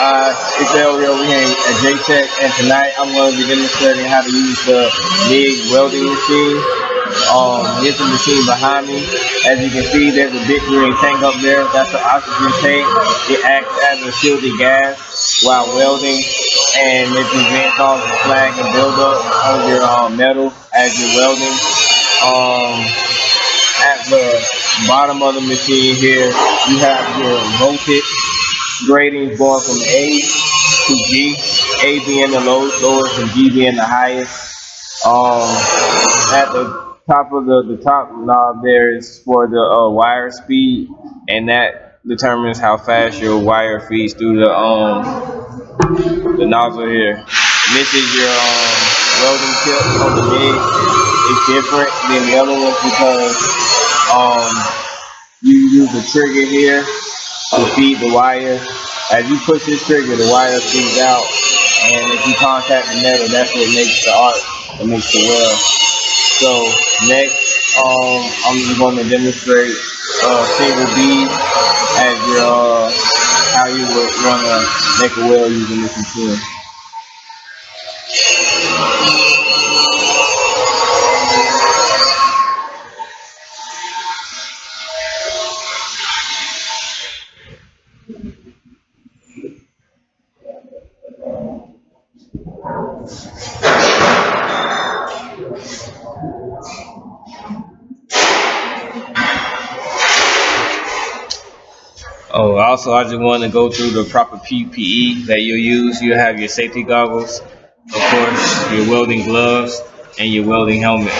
It's Ellie over here at JTech, and tonight I'm going to be demonstrating how to use the MIG welding machine. Here's the machine behind me. As you can see, there's a big green tank up there. That's the oxygen tank. It acts as a shielded gas while welding, and it prevents all the slag and buildup on your metal as you're welding. At the bottom of the machine here, you have your voltage grading going from A to G, A being the lowest and G being the highest. At the top of the top knob there is for the wire speed, and that determines how fast your wire feeds through the nozzle here. This is your welding tip on the MIG. It's different than the other ones because you use the trigger here to feed the wire. As you push this trigger, the wire feeds out, and if you contact the metal, that's what makes the arc, it makes the weld. So next, I'm just going to demonstrate single bead as your how you would want to make a weld using this machine. Oh, also, I just want to go through the proper PPE that you'll use. You have your safety goggles, of course, your welding gloves, and your welding helmet.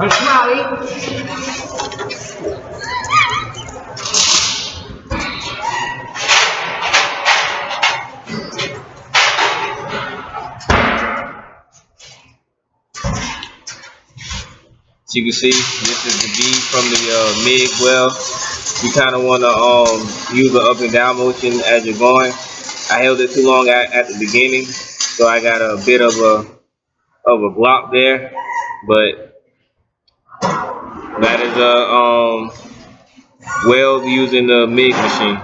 I'm Smiley. As you can see, this is the bead from the MIG weld. You kind of want to use the up and down motion as you're going. I held it too long at the beginning, so I got a bit of a block there, but that is a weld using the MIG machine.